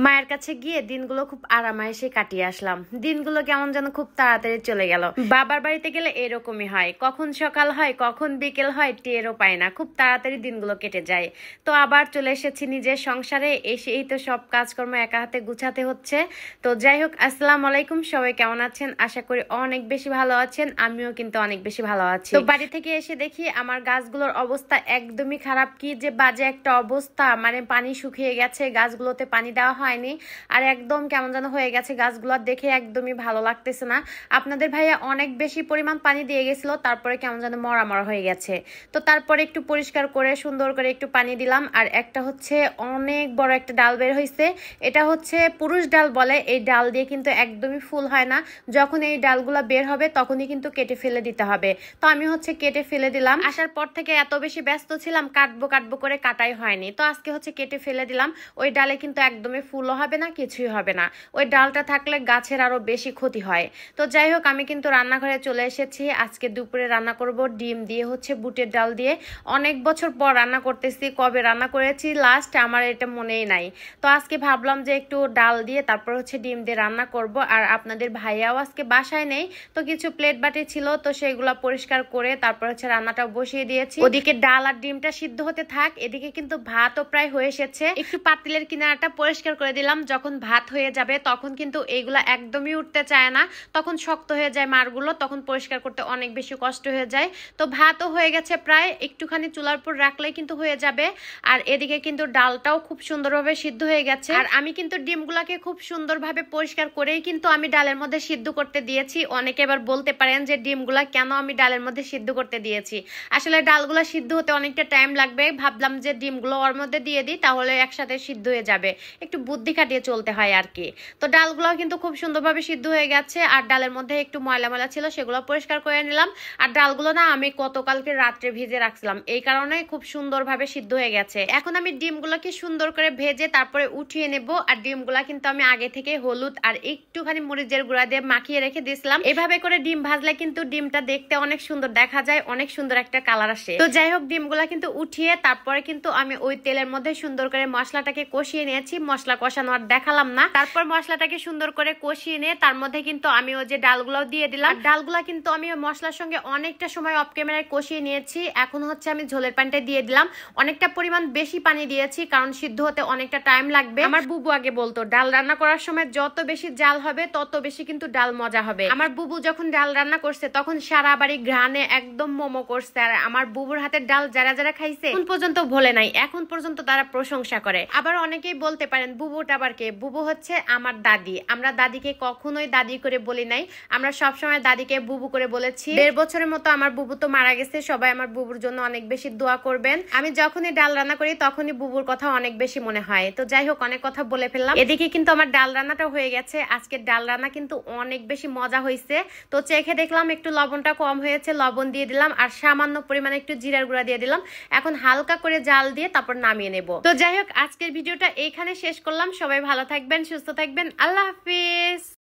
মায়ের কাছে গিয়ে দিনগুলো খুব আরামায়েশে কাটিয়ে আসলাম। দিনগুলো কেমন যেন খুব তাড়াতাড়ি চলে গেল। বাবার বাড়িতে গেলে এরকমই হয়, কখন সকাল হয় কখন বিকেল হয় টেরও পায় না, খুব তাড়াতাড়ি দিনগুলো কেটে যায়। তো আবার চলে এসেছি নিজের সংসারে, এসেই তো সব কাজকর্ম একা হাতে গুছাতে হচ্ছে। তো যাই হোক, আসসালামু আলাইকুম, সবাই কেমন আছেন? আশা করি অনেক বেশি ভালো আছেন, আমিও কিন্তু অনেক বেশি ভালো আছি। তো বাড়ি থেকে এসে দেখি আমার গাছগুলোর অবস্থা একদমই খারাপ। কি যে বাজে একটা অবস্থা, মানে পানি শুকিয়ে গেছে, গাছগুলোতে পানি দেওয়া হয়নি, আর একদম কেমন যেন হয়ে গেছে। গাছগুলো দেখে একদমই ভালো লাগতেছে না। আপনাদের ভাইয়া অনেক বেশি পরিমাণ পানি দিয়ে গেছিল, তারপরে কেমন যেন মরা মরা হয়ে গেছে। তো তারপরে একটু পরিষ্কার করে সুন্দর করে একটু পানি দিলাম। আর একটা হচ্ছে অনেক বড় একটা ডাল বের হয়েছে, এটা হচ্ছে পুরুষ ডাল বলে। এই ডাল দিয়ে কিন্তু একদমই ফুল হয় না, যখন এই ডালগুলো বের হবে তখনই কিন্তু কেটে ফেলে দিতে হবে। তো আমি হচ্ছে কেটে ফেলে দিলাম। আসার পর থেকে এত বেশি ব্যস্ত ছিলাম, কাটবো কাটবো করে কাটাই হয়নি। তো আজকে হচ্ছে কেটে ফেলে দিলাম। ওই ডালে কিন্তু একদমই ফুলও হবে না, কিছুই হবে না। ওই ডালটা থাকলে গাছের আরো বেশি ক্ষতি হয়। তো যাই হোক, আমি কিন্তু রান্নাঘরে চলে এসেছি। আজকে দুপুরে রান্না করব ডিম দিয়ে, হচ্ছে বুটের ডাল দিয়ে। অনেক বছর পর রান্না করতেছি, কবে রান্না করেছি লাস্ট আমার এটা মনেই নাই। তো আজকে ভাবলাম যে একটু ডাল দিয়ে তারপর হচ্ছে ডিম দিয়ে রান্না করব। আর আপনাদের ভাইয়াও আজকে বাসায় নেই, তো কিছু প্লেট বাটি ছিল, তো সেগুলো পরিষ্কার করে তারপর হচ্ছে রান্নাটা বসিয়ে দিয়েছি। ওদিকে ডাল আর ডিমটা সিদ্ধ হতে থাক, এদিকে কিন্তু ভাতও প্রায় হয়ে এসেছে। একটু পাতিলের কিনারাটা পরিষ্কার করে দিলাম। যখন ভাত হয়ে যাবে তখন কিন্তু এইগুলা একদমই উঠতে চায় না, তখন শক্ত হয়ে যায় মারগুলো, তখন পরিষ্কার করতে অনেক বেশি কষ্ট হয়ে যায়। তো ভাতও হয়ে গেছে প্রায়, একটুখানি চুলার উপর রাখলেই কিন্তু হয়ে যাবে। আর এদিকে কিন্তু ডালটাও খুব সুন্দরভাবে সিদ্ধ হয়ে গেছে। আর আমি কিন্তু ডিমগুলাকে খুব সুন্দরভাবে পরিষ্কার করেই কিন্তু আমি ডালের মধ্যে সিদ্ধ করতে দিয়েছি। অনেকে এবার বলতে পারেন যে ডিমগুলা কেন আমি ডালের মধ্যে সিদ্ধ করতে দিয়েছি। আসলে ডালগুলা সিদ্ধ হতে অনেকটা টাইম লাগবে, ভাবলাম যে ডিমগুলো ওর মধ্যে দিয়ে দিই, তাহলে একসাথে সিদ্ধ হয়ে যাবে। একটু বুদ্ধি খাটিয়ে চলতে হয় আর কি। তো ডালগুলো কিন্তু খুব সুন্দরভাবে সিদ্ধ হয়ে গেছে। আর ডালের মধ্যে একটু ময়লা ময়লা ছিল, সেগুলো পরিষ্কার করে নিলাম। আর ডালগুলো না আমি গতকালকে রাত্রে ভিজে রাখছিলাম, এই কারণে খুব সুন্দরভাবে সিদ্ধ হয়ে গেছে। এখন আমি ডিমগুলোকে সুন্দর করে ভেজে তারপরে উঠিয়ে নেব। আর ডিমগুলা কিন্তু আমি আগে থেকে হলুদ আর একটুখানি মরিচের গুঁড়া দিয়ে মাখিয়ে রেখে দিয়েছিলাম। এভাবে করে ডিম ভাজলে কিন্তু ডিমটা দেখতে অনেক সুন্দর দেখা যায়, অনেক সুন্দর একটা কালার আসে। তো যাই হোক, ডিমগুলা কিন্তু উঠিয়ে তারপরে কিন্তু আমি ওই তেলের মধ্যে সুন্দর করে মশলাটাকে কষিয়ে নিয়েছি। মশলা কষানো আর দেখালাম না। তারপর মশলাটাকে সুন্দর করে কষিয়ে নিয়ে তার মধ্যে কিন্তু আমি ওই যে ডালগুলো দিয়ে দিলাম। ডালগুলা কিন্তু আমি ওই মশলার সঙ্গে অনেকটা সময় অফ ক্যামেরায় কষিয়ে নিয়েছি। এখন হচ্ছে আমি ঝোলের পানিটা দিয়ে দিলাম। অনেকটা পরিমাণ বেশি পানি দিয়েছি, কারণ সিদ্ধ হতে অনেকটা টাইম লাগবে। আমার বুবু আগে বলতো ডাল রান্না করার সময় যত বেশি জাল হবে তত বেশি কিন্তু ডাল মজা হবে। আমার বুবু যখন ডাল রান্না করছে তখন সারা বাড়ি ঘ্রাণে একদম মোমো করছে। আর আমার বুবুর হাতের ডাল যারা যারা খাইছে এখন পর্যন্ত ভোলে নাই, এখন পর্যন্ত তারা প্রশংসা করে। আবার অনেকেই বলতে পারেন বুবুটা আবার কে? বুবু হচ্ছে আমার দাদি। আমরা দাদিকে কখনোই দাদি করে বলি নাই, আমরা সবসময় দাদিকে বুবু করে বলেছি। 1.5 বছরের মতো আমার বুবু তো মারা গেছে। সবাই আমার বুবুর জন্য অনেক বেশি দোয়া করবেন। আমি যখনই ডাল রান্না করি তখনই বুবুর কথা অনেক বেশি মনে হয়। তো যাই হোক, অনেক কথা বলে ফেললাম। এদিকে কিন্তু আমার ডাল রান্নাটা হয়ে গেছে। আজকের ডাল রান্না কিন্তু অনেক বেশি মজা হয়েছে। তো চেখে দেখলাম একটু লবণটা কম হয়েছে, লবণ দিয়ে দিলাম। আর সামান্য পরিমাণে একটু জিরার গুঁড়া দিয়ে দিলাম। এখন হালকা করে জাল দিয়ে তারপর নামিয়ে নেব। তো যাই হোক, আজকের ভিডিওটা এইখানে শেষ করলাম। সবাই ভালো থাকবেন, সুস্থ থাকবেন, আল্লাহ হাফিজ।